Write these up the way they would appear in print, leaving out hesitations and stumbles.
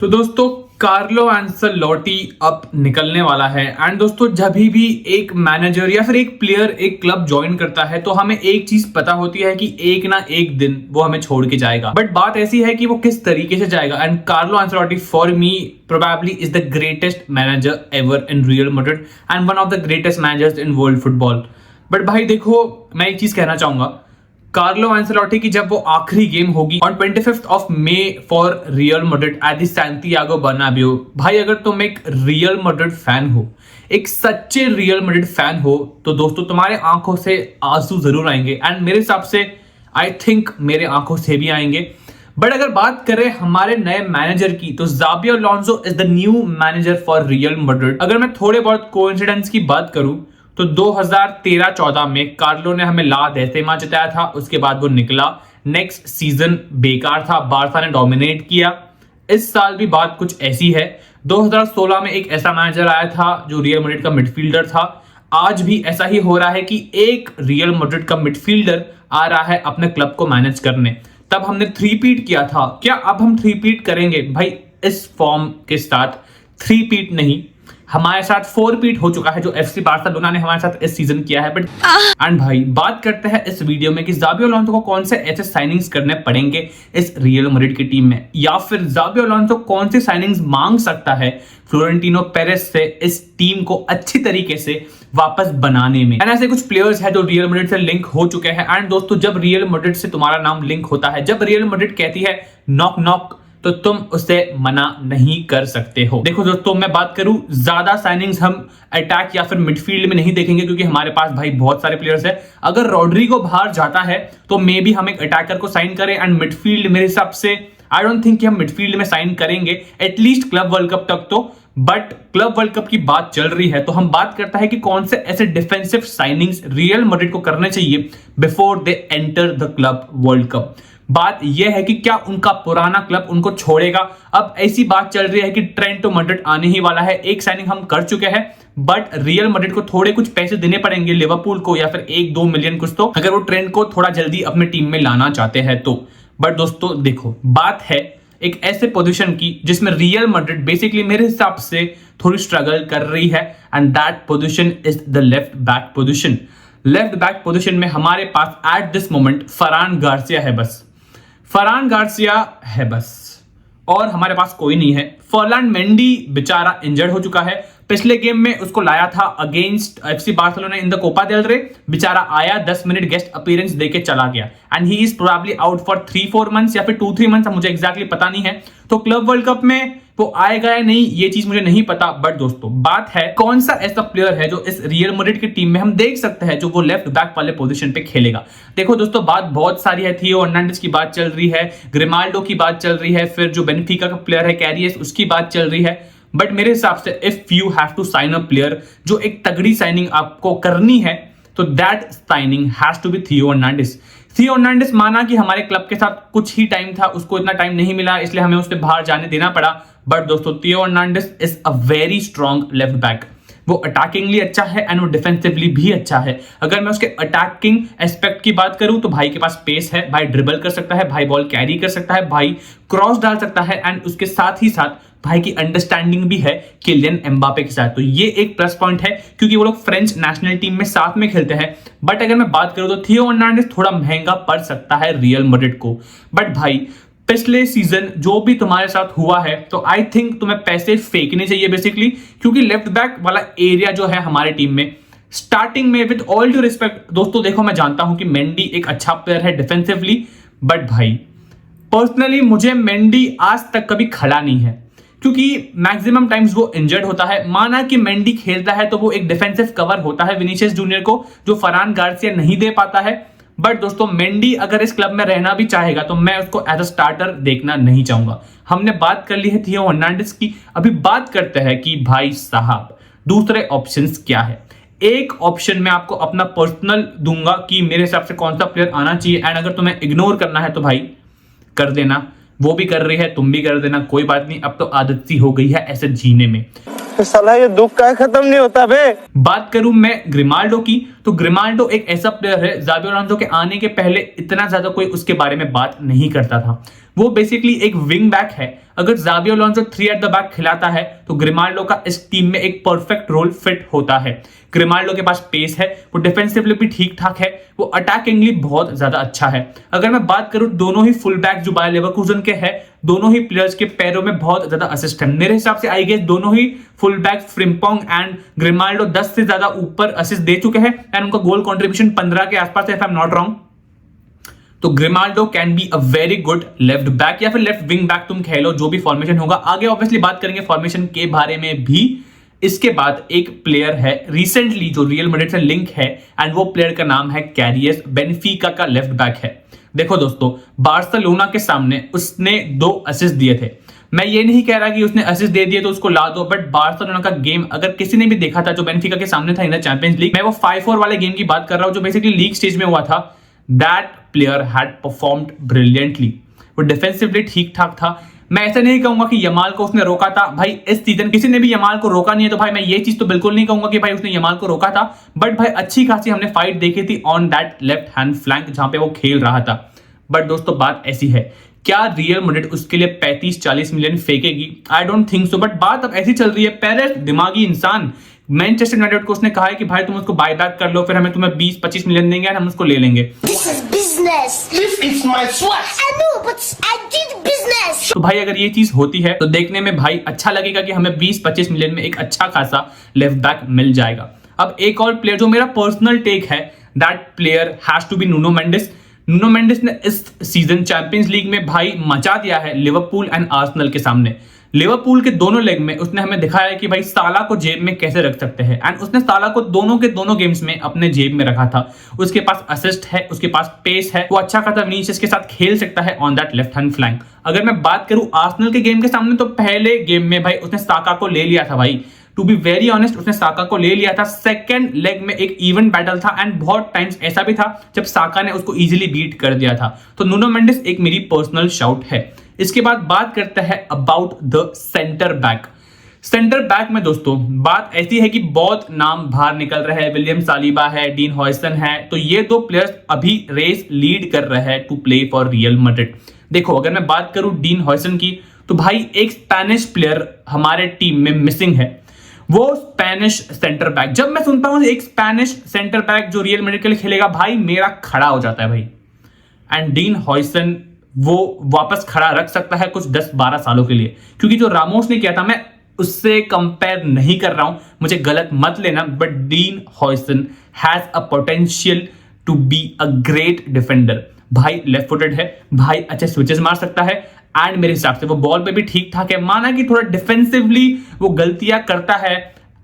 तो दोस्तों Carlo Ancelotti अब निकलने वाला है। एंड दोस्तों जब भी एक मैनेजर या फिर एक प्लेयर एक क्लब ज्वाइन करता है तो हमें एक चीज पता होती है कि एक ना एक दिन वो हमें छोड़ के जाएगा। बट बात ऐसी है कि वो किस तरीके से जाएगा। And Carlo Ancelotti for me probably is the greatest manager ever in Real Madrid and one of the greatest managers in world football। But भाई देखो, मैं एक चीज कहना चाहूंगा, कार्लो एंसेलोटी की जब वो आखिरी गेम होगी on 25th of May for Real Madrid at the Santiago Bernabeu, भाई अगर तुम एक रियल मैड्रिड फैन हो, एक सच्चे रियल मैड्रिड फैन हो, तो दोस्तों तुम्हारे आंखों से आंसू जरूर आएंगे। एंड मेरे हिसाब से आई थिंक मेरे आंखों से भी आएंगे। बट अगर बात करें हमारे नए मैनेजर की, तो Xabi Alonso is the new manager for Real Madrid. अगर मैं थोड़े बहुत कोइंसिडेंस की बात करूं तो 2013-14 में कार्लो ने हमें ला बेंजेमा जिताया था, उसके बाद वो निकला। नेक्स्ट सीजन बेकार था, बार्सा ने डोमिनेट किया। इस साल भी बात कुछ ऐसी है। 2016 में एक ऐसा मैनेजर आया था जो रियल मैड्रिड का मिडफील्डर था। आज भी ऐसा ही हो रहा है कि एक रियल मैड्रिड का मिडफील्डर आ रहा है अपने क्लब को मैनेज करने। तब हमने 3-पीट किया था, क्या अब हम 3-पीट करेंगे? भाई इस फॉर्म के साथ 3-पीट नहीं, हमारे साथ 4-पीट हो चुका है जो एफसी बार्सिलोना ने हमारे साथ इस सीजन किया है। बट एंड भाई बात करते हैं इस वीडियो में कि ज़ाबी अलोंसो को कौन से ऐसे साइनिंग्स करने पड़ेंगे इस रियल मैड्रिड की टीम में, या फिर ज़ाबी अलोंसो कौन सी साइनिंग्स मांग सकता है फ्लोरेंटिनो पेरेस से इस टीम को अच्छी तरीके से वापस बनाने में। एंड ऐसे कुछ प्लेयर्स हैं जो रियल मैड्रिड से लिंक हो चुके हैं। एंड दोस्तों जब रियल मैड्रिड से तुम्हारा नाम लिंक होता है, जब रियल मैड्रिड कहती है नॉक नॉक, तो तुम उसे मना नहीं कर सकते हो। देखो दोस्तों, मैं बात करूं, ज्यादा साइनिंग्स हम अटैक या फिर मिडफील्ड में नहीं देखेंगे क्योंकि हमारे पास भाई बहुत सारे प्लेयर्स हैं। अगर रॉड्रिगो बाहर जाता है तो मे बी हम एक अटैकर को साइन करें। एंड मिडफील्ड मेरे हिसाब से आई डोंट थिंक कि हम मिडफील्ड में साइन करेंगे एटलीस्ट क्लब वर्ल्ड कप तक तो। बट क्लब वर्ल्ड कप की बात चल रही है तो हम बात करता है कि कौन से ऐसे डिफेंसिव साइनिंग्स रियल मैड्रिड को करने चाहिए before they enter the club world cup. बात यह है कि क्या उनका पुराना क्लब उनको छोड़ेगा। अब ऐसी बात चल रही है कि ट्रेंट तो मैड्रिड आने ही वाला है, एक साइनिंग हम कर चुके हैं, बट रियल मैड्रिड को थोड़े कुछ पैसे देने पड़ेंगे लिवरपूल को, या फिर 1-2 मिलियन कुछ, तो अगर वो ट्रेंट को थोड़ा जल्दी अपने टीम में लाना चाहते हैं तो। बट दोस्तों देखो, बात है एक ऐसे पोजीशन की जिसमें रियल मैड्रिड बेसिकली मेरे हिसाब से थोड़ी स्ट्रगल कर रही है, and that position is the left back position. Left back position में हमारे पास at this moment Fran Garcia है, बस फरहान गार्सिया है बस, और हमारे पास कोई नहीं है। फर्लैंड मेंडी बेचारा इंजर्ड हो चुका है। पिछले गेम में उसको लाया था against FC Barcelona in the Copa del रे, बेचारा आया 10 मिनट गेस्ट अपीयरेंस देके चला गया। And he is probably out for 3-4 months या फिर 2-3 मंथ्स, मुझे एग्जैक्टली पता नहीं है। तो क्लब वर्ल्ड कप में वो आएगा या नहीं ये चीज मुझे नहीं पता। बट दोस्तों बात है कौन सा ऐसा प्लेयर है जो इस रियल मैड्रिड की टीम में हम देख सकते हैं जो वो लेफ्ट बैक वाले पोजीशन पे खेलेगा। देखो दोस्तों, बात बहुत सारी है। थियो हर्नांडेज की बात चल रही है, ग्रिमाल्डो की बात चल रही है, फिर जो बेनिफिका का प्लेयर है कैरियस उसकी बात चल रही है। बट मेरे हिसाब से if you have to sign a player, जो एक तगड़ी साइनिंग आपको करनी है, तो that signing has to be थियो हर्नांडेज। थियो हर्नांडेज माना कि हमारे क्लब के साथ कुछ ही टाइम था, उसको इतना टाइम नहीं मिला, इसलिए हमें उससे बाहर जाने देना पड़ा। बट दोस्तों थियो Hernandez is a very strong left back. वो अटैकिंगली अच्छा है एंड वो डिफेंसिवली भी अच्छा है। अगर मैं उसके अटैकिंग एस्पेक्ट की बात करूं तो भाई के पास पेस है, भाई ड्रिबल कर सकता है, भाई बॉल कैरी कर सकता है, भाई क्रॉस डाल सकता है, एंड उसके साथ ही साथ भाई की अंडरस्टैंडिंग भी है किलियन एम्बापे के साथ। तो ये एक प्लस पॉइंट है क्योंकि वो लोग फ्रेंच नेशनल टीम में साथ में खेलते हैं। बट अगर मैं बात करूं तो थियो हर्नांडेज थोड़ा महंगा पड़ सकता है रियल मैड्रिड को। बट भाई पिछले सीजन जो भी तुम्हारे साथ हुआ है, तो आई थिंक तुम्हें पैसे फेंकने चाहिए बेसिकली, क्योंकि लेफ्ट बैक वाला एरिया जो है हमारी टीम में स्टार्टिंग में, विद ऑल ड्यू रिस्पेक्ट दोस्तों, देखो मैं जानता हूं कि मेंडी एक अच्छा प्लेयर है डिफेंसिवली, बट भाई पर्सनली मुझे मेंडी आज तक कभी खड़ा नहीं है क्योंकि मैक्सिमम टाइम्स वो इंजर्ड होता है। माना कि मेंडी खेलता है तो वो एक डिफेंसिव कवर होता है विनीसियस जूनियर को, जो फरहान गार्सिया नहीं दे पाता है। बट दोस्तों मेंडी अगर इस क्लब में रहना भी चाहेगा तो मैं उसको एज अ स्टार्टर देखना नहीं चाहूंगा। हमने बात कर ली है थियो हर्नांडेज की, अभी बात करते हैं कि भाई साहब दूसरे ऑप्शंस क्या है। एक ऑप्शन मैं आपको अपना पर्सनल दूंगा कि मेरे हिसाब से कौन सा प्लेयर आना चाहिए, एंड अगर तुम्हें इग्नोर करना है तो भाई कर देना, वो भी कर रही है तुम भी कर देना, कोई बात नहीं, अब तो आदत सी हो गई है ऐसे जीने में। साला ये दुख का खत्म नहीं होता बे। बात करूं मैं ग्रिमाल्डो की, तो ग्रिमाल्डो एक ऐसा प्लेयर है, ज़ाबी अलोंसो के आने के पहले इतना ज्यादा कोई उसके बारे में बात नहीं करता था। वो बेसिकली एक विंग बैक है। अगर ज़ाबी अलोंसो 3 एट द बैक खिलाता है तो ग्रिमाल्डो का इस टीम में एक परफेक्ट रोल फिट होता है। ग्रिमाल्डो के पास पेस है, वो डिफेंसिवली भी ठीक ठाक है, वो अटैकिंगली बहुत ज्यादा अच्छा है। अगर मैं बात करूं दोनों ही फुल बैक जो बायर लेवरकुसन के हैं, दोनों ही प्लेयर्स के पैरों में बहुत ज्यादा असिस्ट है। मेरे हिसाब से आई गेस दोनों ही full back Frimpong and Grimaldo 10 से ज्यादा ऊपर असिस्ट दे चुके हैं एंड उनका गोल कंट्रीब्यूशन 15 के आसपास है, if I am not wrong. तो Grimaldo can be a very good left back या फिर लेफ्ट विंग बैक, तुम कह लो, जो भी फॉर्मेशन होगा। आगे ऑब्वियसली बात करेंगे फॉर्मेशन के बारे में भी। इसके बाद एक प्लेयर है रिसेंटली जो रियल मैड्रिड से लिंक है एंड वो प्लेयर का नाम है कैरियस, बेनिफिका का लेफ्ट बैक है। देखो दोस्तों, बार्सिलोना के सामने उसने 2 असिस्ट दिए थे। मैं ये नहीं कह रहा कि उसने असिस्ट दे दिए तो उसको ला दो, बट बार्सिलोना का गेम अगर किसी ने भी देखा था जो बेनिफिका के सामने था इन द चैंपियंस लीग, मैं वो 5-4 वाले गेम की बात कर रहा हूं जो बेसिकली लीग स्टेज में हुआ था। That player had performed brilliantly. वो डिफेंसिवली ठीक ठाक था। मैं ऐसा नहीं कहूंगा कि यमाल को उसने रोका था। भाई इस सीजन किसी ने भी यमाल को रोका नहीं है, तो भाई मैं ये चीज तो बिल्कुल नहीं कहूंगा कि भाई उसने यमाल को रोका था। बट भाई अच्छी खासी हमने फाइट देखी थी on that left hand flank जहां पे वो खेल रहा था। बट दोस्तों बात ऐसी है, क्या रियल मैड्रिड उसके लिए 35-40 मिलियन फेंकेगी? I don't think so. But बात अब ऐसी चल रही है, पेरेस दिमागी इंसान, मैनचेस्टर यूनाइटेड को उसने कहा है कि भाई तुम उसको बाय बैक कर लो, फिर हमें तुम्हें 20-25 मिलियन देंगे और हम उसको ले लेंगे। This is business. This is my sweat. I know, but I did business. तो भाई अगर ये चीज होती है तो देखने में भाई अच्छा लगेगा कि हमें 20-25 मिलियन में एक अच्छा खासा लेफ्ट बैक मिल जाएगा। अब एक और प्लेयर जो मेरा पर्सनल टेक है, that player has to be नुनो मेंडिस। नुनो मेंडिस ने इस सीजन चैंपियंस लीग में भाई मचा दिया है लिवरपूल एंड आर्सेनल के सामने। लिवरपूल के दोनों लेग में उसने हमें दिखाया है कि भाई साला को जेब में कैसे रख सकते हैं एंड उसने साला को दोनों के दोनों गेम्स में अपने जेब में रखा था। उसके पास असिस्ट है, उसके पास पेस है, वो अच्छा खासा विनीसियस के साथ खेल सकता है on that left hand flank. अगर मैं बात करूं आर्सेनल के गेम के सामने, तो पहले गेम में भाई उसने साका को ले लिया था। भाई टू बी वेरी ऑनेस्ट, उसने साका को ले लिया था। सेकंड लेग में एक इवन बैटल था एंड बहुत टाइम्स ऐसा भी था जब साका ने उसको इजीली बीट कर दिया था। तो नुनो मेंडिस एक मेरी पर्सनल शाउट है। इसके बाद बात करते हैं about the centre back. Centre back में दोस्तों बात ऐसी है कि बहुत नाम बाहर निकल रहे हैं। विलियम सालिबा है, डीन हॉयसन है, तो ये 2 प्लेयर्स अभी रेस लीड कर रहे हैं to play for Real Madrid. देखो अगर मैं बात करूं डीन हॉयसन की, तो भाई एक स्पेनिश प्लेयर हमारे टीम में मिसिंग है, वो स्पेनिश सेंटर बैक। जब मैं सुनता हूं एक स्पेनिश सेंटर बैक जो रियल मैड्रिड के लिए खेलेगा, भाई मेरा खड़ा हो जाता है भाई। एंड डीन हॉयसन वो वापस खड़ा रख सकता है कुछ 10-12 सालों के लिए, क्योंकि जो रामोस ने किया था, मैं उससे कंपेयर नहीं कर रहा हूं, मुझे गलत मत लेना, but dean Huijsen has a potential to be a great defender. भाई लेफ्ट फुटेड है, भाई अच्छे स्विचेस मार सकता है एंड मेरे हिसाब से वो बॉल पे भी ठीक ठाक है। माना कि थोड़ा डिफेंसिवली वो गलतियां करता है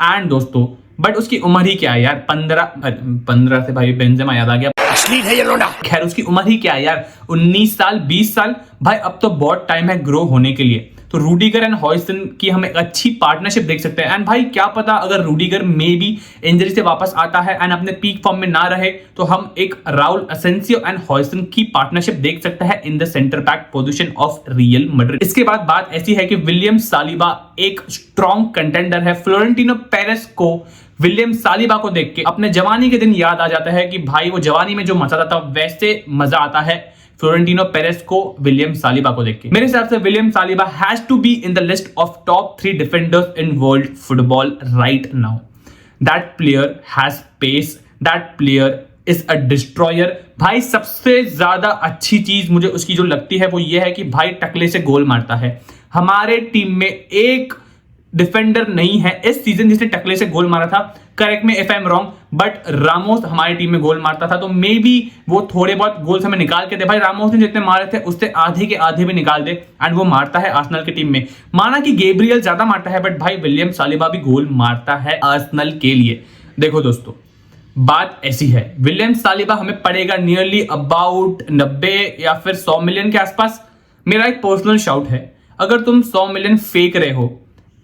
एंड दोस्तों बट उसकी उम्र ही क्या है यार, 15 से भाई बेंजेमा याद आ गया, है ये लोंडा। खैर उसकी उम्र ही क्या है यार, 19 साल 20 साल, भाई अब तो बहुत टाइम है ग्रो होने के लिए। तो रूडिगर एंड हॉयसन की हम एक अच्छी पार्टनरशिप देख सकते हैं एंड भाई क्या पता अगर रूडिगर में भी इंजरी से वापस आता है एंड अपने पीक फॉर्म में ना रहे, तो हम एक राउल असेंसियो एंड हॉयसन की पार्टनरशिप देख सकते हैं in the centre back position of real Madrid. इसके बाद बात ऐसी है कि विलियम सालिबा एक स्ट्रॉन्ग कंटेंडर है। फ्लोरेंटिनो पेरेस को विलियम सालिबा को देख के अपने जवानी के दिन याद आ जाता है कि भाई वो जवानी में जो मजा आता था वैसे मजा आता है फ्लोरेंटिनो पेरेस को विलियम सालिबा को देख के। मेरे हिसाब से William Saliba has to be in the list of top 3 defenders in world football right now. That player has pace, that player is a destroyer. भाई सबसे ज्यादा अच्छी चीज मुझे उसकी जो लगती है वो ये है कि भाई टकले से गोल मारता है। हमारे टीम में एक डिफेंडर नहीं है इस सीजन जिसने टकले से गोल मारा था, करेक्ट में if I am wrong, but Ramos हमारी टीम में गोल मारता था, तो मे बी वो थोड़े बहुत गोल्स हमें निकाल के दे। भाई रामोस ने जितने मारे थे उससे आधे के आधे भी निकाल दे एंड वो मारता है आर्सेनल की टीम में। माना कि गैब्रियल ज्यादा मारता है, बट भाई विलियम सालिबा भी गोल मारता है आर्सेनल के लिए। देखो दोस्तों बात ऐसी है, विलियम सालिबा हमें पड़ेगा नियरली अबाउट 90 या फिर 100 मिलियन के आसपास। मेरा एक पर्सनल शाउट है, अगर तुम 100 मिलियन फेंक रहे हो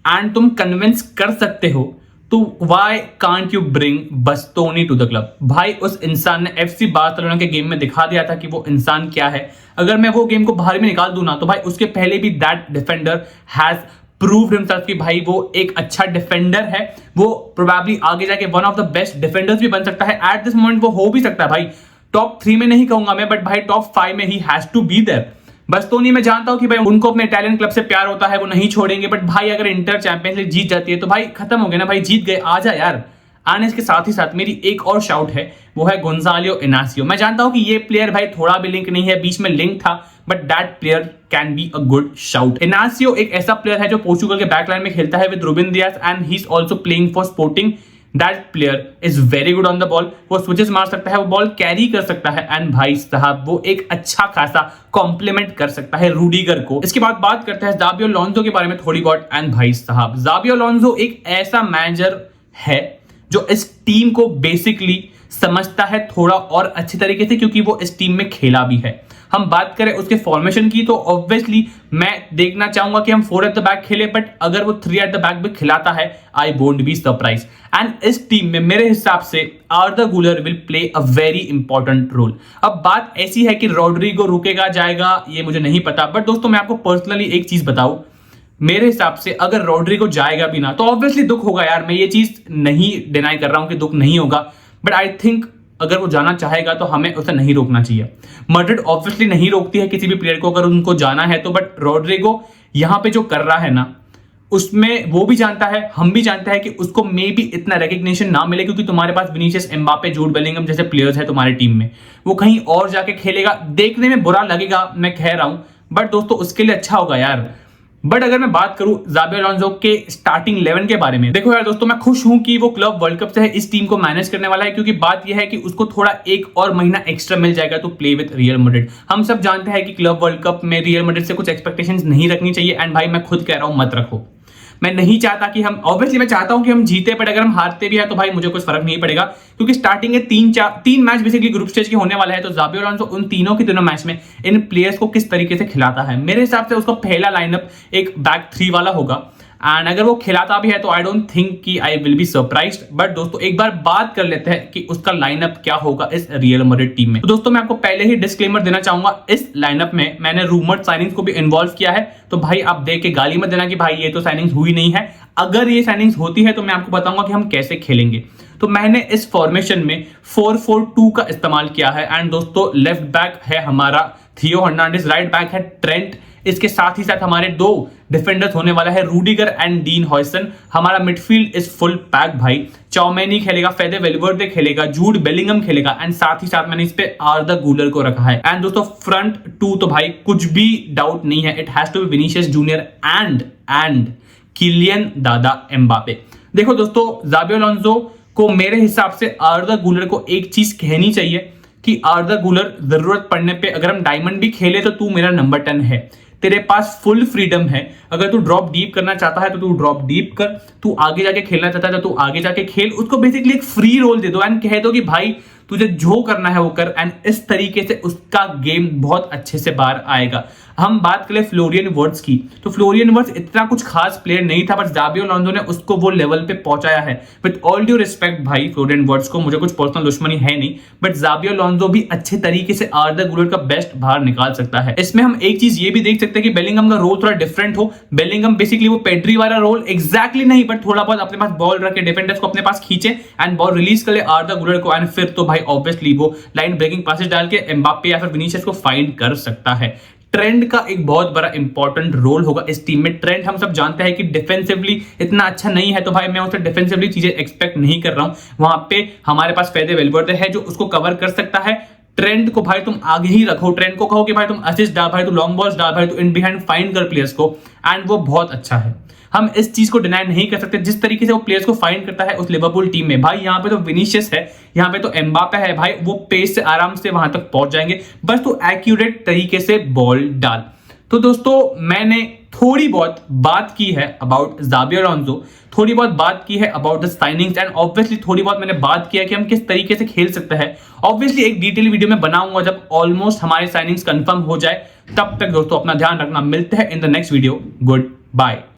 एंड तुम कन्विंस कर सकते हो, तो why can't you bring Bastoni to the club. भाई उस इंसान ने एफसी बार्सिलोना के गेम में दिखा दिया था कि वो इंसान क्या है। अगर मैं वो गेम को बाहर में निकाल दूं ना, तो भाई उसके पहले भी that defender has proved himself कि भाई वो एक अच्छा डिफेंडर है, वो प्रोबेबली आगे जाके one of the best defenders भी बन सकता है। एट दिस मोमेंट वो हो भी सकता है भाई, टॉप 3 में नहीं कहूंगा मैं, बट भाई टॉप 5 में he has to be there. बस तो नहीं, मैं जानता हूं कि भाई उनको अपने इटालियन क्लब से प्यार होता है, वो नहीं छोड़ेंगे, बट भाई अगर इंटर चैंपियंस लीग जीत जाती है तो भाई खत्म हो गया ना भाई, जीत गए, आजा यार। आने इसके साथ ही साथ मेरी एक और शाउट है, वो है गोंजालो इनासियो। मैं जानता हूं कि ये प्लेयर भाई थोड़ा भी लिंक नहीं है, बीच में लिंक था, but that player can be a good shout. Inácio एक ऐसा प्लेयर है जो पोर्चुगल के बैकलाइन में खेलता है with Ruben Dias and he is also playing for Sporting. That player is very good on the ball, वो स्विचेस मार सकता है, वो बॉल कैरी कर सकता है एंड भाई साहब वो एक अच्छा खासा कॉम्प्लीमेंट कर सकता है रूडिगर को। इसके बाद बात करते हैं ज़ाबी अलोंसो के बारे में थोड़ी बहुत। एंड भाई साहब ज़ाबी अलोंसो एक ऐसा मैनेजर है जो इस टीम को बेसिकली समझता है थोड़ा और अच्छी तरीके से, क्योंकि वो इस टीम में खेला भी है। हम बात करें उसके फॉर्मेशन की तो ऑब्वियसली मैं देखना चाहूंगा कि हम 4 एट द बैक खेले, बट अगर वो 3 एट द बैक भी खिलाता है I won't be surprise. And इस टीम में मेरे हिसाब से आर्दा गुलर will play a very important role. अब बात ऐसी है कि रॉड्रिगो रुकेगा जाएगा ये मुझे नहीं पता, बट दोस्तों मैं आपको पर्सनली एक चीज बताऊं, मेरे हिसाब से अगर रॉड्रिगो जाएगा भी ना तो ऑब्वियसली दुख होगा यार, मैं ये चीज नहीं डिनाई कर रहा हूं कि दुख नहीं होगा, बट आई थिंक अगर वो जाना चाहेगा तो हमें उसे नहीं रोकना चाहिए। मैड्रिड ऑब्वियसली नहीं रोकती है किसी भी प्लेयर को अगर उनको जाना है तो, बट रॉड्रिगो यहां पे जो कर रहा है ना उसमें वो भी जानता है, हम भी जानते हैं कि उसको मे भी इतना रिकग्निशन ना मिले, क्योंकि तुम्हारे पास विनीसियस, एम्बापे, जूड बेलिंगम जैसे प्लेयर्स है तुम्हारी टीम में, वो कहीं और जाके खेलेगा, देखने में बुरा लगेगा मैं कह रहा हूं, बट दोस्तों उसके लिए अच्छा होगा यार। बट अगर मैं बात करूं ज़ाबी अलोंसो के स्टार्टिंग 11 के बारे में, देखो यार दोस्तों मैं खुश हूं कि वो क्लब वर्ल्ड कप से है इस टीम को मैनेज करने वाला है, क्योंकि बात यह है कि उसको थोड़ा एक और महीना एक्स्ट्रा मिल जाएगा तो प्ले विद रियल मैड्रिड। हम सब जानते हैं कि क्लब वर्ल्ड कप में रियल मैड्रिड से कुछ एक्सपेक्टेशंस नहीं रखनी चाहिए, एंड भाई मैं खुद कह रहा हूं मत रखो। मैं नहीं चाहता कि हम, ऑब्वियसली मैं चाहता हूं कि हम जीते, बट अगर हम हारते भी हैं तो भाई मुझे कुछ फर्क नहीं पड़ेगा, क्योंकि स्टार्टिंग के 3 मैच बेसिकली ग्रुप स्टेज के होने वाले हैं। तो ज़ाबी अलोंसो उन तीनों के तीनों मैच में इन प्लेयर्स को किस तरीके से खिलाता है, मेरे हिसाब से उसका पहला लाइनअप एक बैक 3 वाला होगा, एंड अगर वो खिलाता भी है तो आई डोंट थिंक कि I will be surprised. But दोस्तों एक बार बात कर लेते हैं कि उसका लाइनअप क्या होगा इस रियल मैड्रिड टीम में। तो दोस्तों मैं आपको पहले ही डिस्क्लेमर देना चाहूंगा, इस लाइनअप में मैंने रूमर्ड साइनिंग्स को भी इन्वॉल्व किया है, तो भाई आप देख के गाली मत देना कि भाई ये तो साइनिंग्स हुई नहीं है। अगर ये साइनिंग्स होती है तो मैं आपको बताऊंगा कि हम कैसे खेलेंगे। तो मैंने इस फॉर्मेशन में 4-4-2 का इस्तेमाल किया है, एंड दोस्तों लेफ्ट बैक है हमारा थियो हर्नांडिस, राइट बैक है ट्रेंट, इसके साथ ही साथ हमारे 2 डिफेंडर्स होने वाला है रूडिगर एंड डीन हॉयसन। हमारा मिडफील्ड इज फुल पैक भाई, चौमेनी खेलेगा, फेदे वेलवर्डे खेलेगा, जूड बेलिंगम खेलेगा, एंड साथ ही साथ मैंने इस पे आर्दा गुलर को रखा है। एंड दोस्तों फ्रंट 2 तो भाई कुछ भी डाउट नहीं है, it has to be Vinicius junior and Kylian दादा एम्बापे। देखो दोस्तों ज़ाबी अलोंसो को मेरे हिसाब से आर्दा गुलर को एक चीज कहनी चाहिए कि आर्दा गुलर जरूरत पड़ने पे अगर हम डायमंड भी खेले तो तू मेरा नंबर 10 है, तेरे पास फुल फ्रीडम है, अगर तू ड्रॉप डीप करना चाहता है तो तू ड्रॉप डीप कर, तू आगे जाके खेलना चाहता है तो तू आगे जाके खेल, उसको बेसिकली एक फ्री रोल दे दो एंड कह दो कि भाई तुझे जो करना है वो कर, एंड इस तरीके से उसका गेम बहुत अच्छे से बाहर आएगा। हम बात करें फ्लोरियन वर्ड्स की, तो फ्लोरियन वर्ड्स इतना कुछ खास प्लेयर नहीं था, बट ज़ाबी अलोंसो ने उसको वो लेवल पे पहुंचाया है। विद ऑल ड्यू रिस्पेक्ट भाई फ्लोरियन वर्ड्स को, मुझे कुछ पर्सनल दुश्मनी है नहीं, बट ज़ाबी अलोंसो भी अच्छे तरीके से आर्दा गुलर का बेस्ट बाहर निकाल सकता है। इसमें हम एक चीज ये भी देख सकते हैं कि बेलिंगम का रोल थोड़ा डिफरेंट हो। बेलिंगम बेसिकली वो पेड्री वाला रोल एग्जैक्टली नहीं, बट थोड़ा बहुत अपने पास बॉल रख के डिफेंडर्स को अपने पास खींचे एंड बॉल रिलीज कर ले आर्दा गुलर को, एंड फिर तो भाई ऑब्वियसली वो लाइन ब्रेकिंग पासेस डाल के एम्बापे या फिर विनीसियस को फाइंड कर सकता है। ट्रेंड का एक बहुत बड़ा इंपॉर्टेंट रोल होगा इस टीम में। ट्रेंड हम सब जानते हैं कि डिफेंसिवली इतना अच्छा नहीं है, तो भाई मैं उससे डिफेंसिवली चीजें एक्सपेक्ट नहीं कर रहा हूं। वहां पे हमारे पास फेदे वेलवर्डे है जो उसको कवर कर सकता है। ट्रेंड को भाई तुम आगे ही रखो, ट्रेंड को कहो कि भाई तुम असिस्ट डाल, भाई तू लॉन्ग बॉल्स डाल, भाई तू इन बिहाइंड फाइंड कर प्लेयर्स को, एंड वो बहुत अच्छा है। हम इस चीज को डिनाई नहीं कर सकते, जिस तरीके से वो प्लेयर्स को फाइंड करता है उस लिवरपूल टीम में। भाई यहाँ पे तो विनीसियस है, यहाँ पे तो एम्बापे है, भाई वो पेस से आराम से वहां तक पहुंच जाएंगे, बस तो एक्यूरेट तरीके से बॉल डाल। तो दोस्तों मैंने थोड़ी बहुत बात की है अबाउट ज़ाबी अलोंसो, थोड़ी बहुत बात की है about the signings, and obviously थोड़ी बहुत मैंने बात किया कि हम किस तरीके से खेल सकते हैं। ऑब्वियसली एक डिटेल वीडियो में बनाऊंगा जब ऑलमोस्ट हमारे साइनिंग्स कंफर्म हो जाए। तब तक दोस्तों अपना ध्यान रखना, मिलते हैं in the next video, good bye.